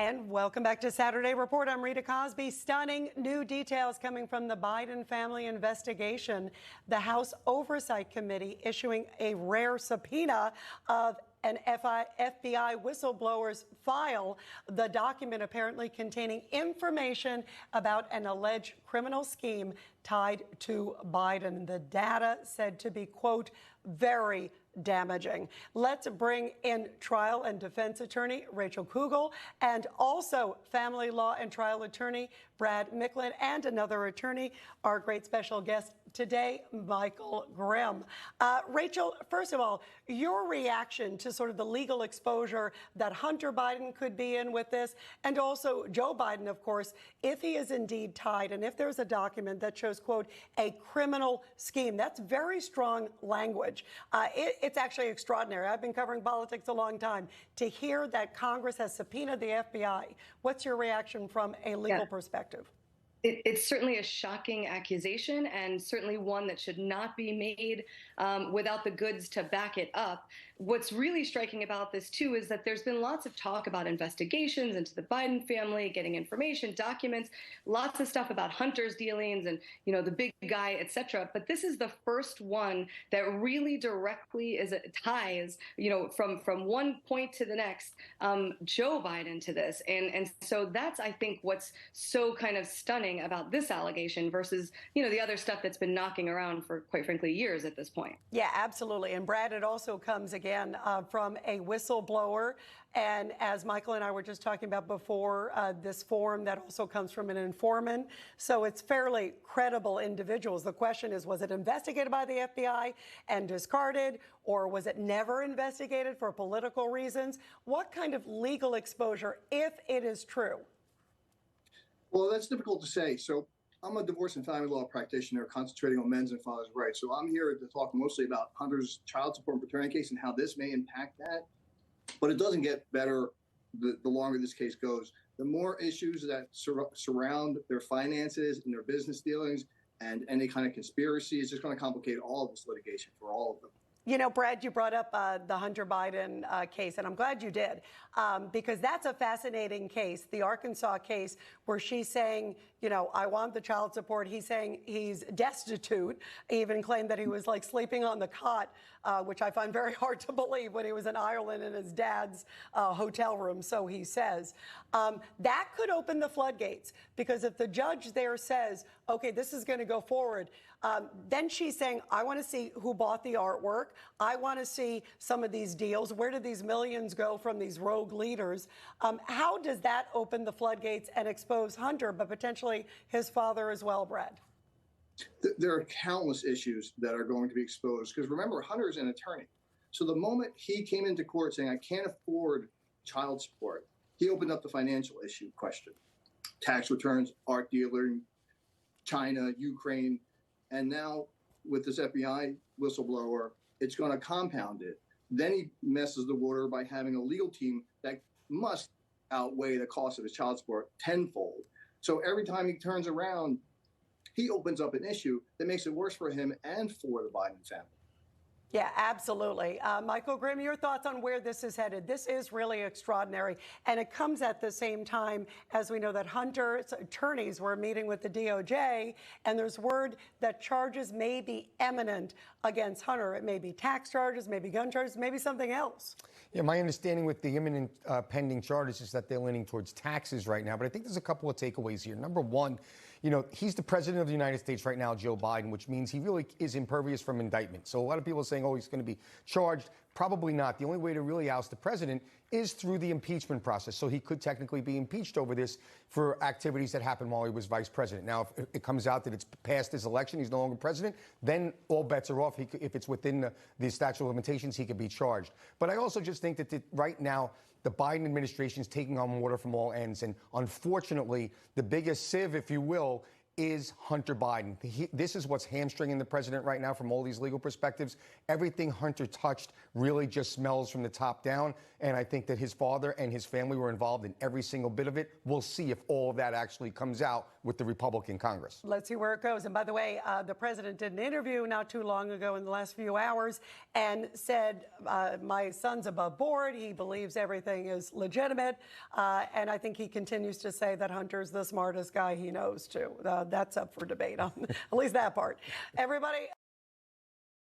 And welcome back to Saturday Report. I'm Rita Cosby. Stunning new details coming from the Biden family investigation. The House Oversight Committee issuing a rare subpoena of an FBI whistleblower's file, the document apparently containing information about an alleged criminal scheme tied to Biden. The data said to be, quote, very damaging. Let's bring in trial and defense attorney Rachel Kugel and also family law and trial attorney Brad Micklin and another attorney, our great special guest today, Michael Grimm. Rachel, first of all, your reaction to sort of the legal exposure that Hunter Biden could be in with this, and also Joe Biden, of course, if he is indeed tied, and if there's a document that shows, quote, a criminal scheme. That's very strong language. It's actually extraordinary. I've been covering politics a long time. To hear that Congress has subpoenaed the FBI, what's your reaction from a legal perspective? It's certainly a shocking accusation, and certainly one that should not be made without the goods to back it up. What's really striking about this, too, is that there's been lots of talk about investigations into the Biden family, getting information, documents, lots of stuff about Hunter's dealings and, you know, the big guy, et cetera. But this is the first one that really directly ties, you know, from one point to the next, Joe Biden to this. And so that's, I think, what's so kind of stunning about this allegation versus, you know, the other stuff that's been knocking around for, quite frankly, years at this point. Yeah, absolutely. And Brad, it also comes again from a whistleblower. And as Michael and I were just talking about before, this form that also comes from an informant. So it's fairly credible individuals. The question is, was it investigated by the FBI and discarded, or was it never investigated for political reasons? What kind of legal exposure, if it is true? Well, that's difficult to say. So I'm a divorce and family law practitioner concentrating on men's and fathers' rights. So I'm here to talk mostly about Hunter's child support and paternity case and how this may impact that. But it doesn't get better the longer this case goes. The more issues that surround their finances and their business dealings and any kind of conspiracy is just going to complicate all of this litigation for all of them. You know, Brad, you brought up the Hunter Biden case, and I'm glad you did, because that's a fascinating case, the Arkansas case, where she's saying, you know, I want the child support. He's saying he's destitute. He even claimed that he was like sleeping on the cot, which I find very hard to believe, when he was in Ireland in his dad's hotel room, so he says. That could open the floodgates, because if the judge there says, okay, this is going to go forward, then she's saying, I want to see who bought the artwork. I want to see some of these deals. Where did these millions go from these rogue leaders? How does that open the floodgates and expose Hunter, but potentially his father as well, Brad? There are countless issues that are going to be exposed, because remember, Hunter is an attorney. So the moment he came into court saying, I can't afford child support, he opened up the financial issue question. Tax returns, art dealing, China, Ukraine. And now with this FBI whistleblower, it's going to compound it. Then he messes the water by having a legal team that must outweigh the cost of his child support tenfold. So every time he turns around, he opens up an issue that makes it worse for him and for the Biden family. Yeah, absolutely. Michael Grimm, your thoughts on where this is headed? This is really extraordinary. And it comes at the same time as we know that Hunter's attorneys were meeting with the DOJ, and there's word that charges may be imminent against Hunter. It may be tax charges, maybe gun charges, maybe something else. Yeah, my understanding with the imminent pending charges is that they're leaning towards taxes right now. But I think there's a couple of takeaways here. Number one, you know, he's the president of the United States right now, Joe Biden, which means he really is impervious from indictment. So a lot of people are saying, oh, he's going to be charged. Probably not. The only way to really oust the president is through the impeachment process. So he could technically be impeached over this for activities that happened while he was vice president. Now, if it comes out that it's past his election, he's no longer president, then all bets are off. If it's within the statute of limitations, he could be charged. But I also just think that right now, the Biden administration is taking on water from all ends. And unfortunately, the biggest sieve, if you will, is Hunter Biden. This is what's hamstringing the president right now from all these legal perspectives. Everything Hunter touched really just smells from the top down. And I think that his father and his family were involved in every single bit of it. We'll see if all of that actually comes out with the Republican Congress. Let's see where it goes. And by the way, the president did an interview not too long ago in the last few hours and said, my son's above board. He believes everything is legitimate. And I think he continues to say that Hunter's the smartest guy he knows, too. That's up for debate, at least that part. Everybody.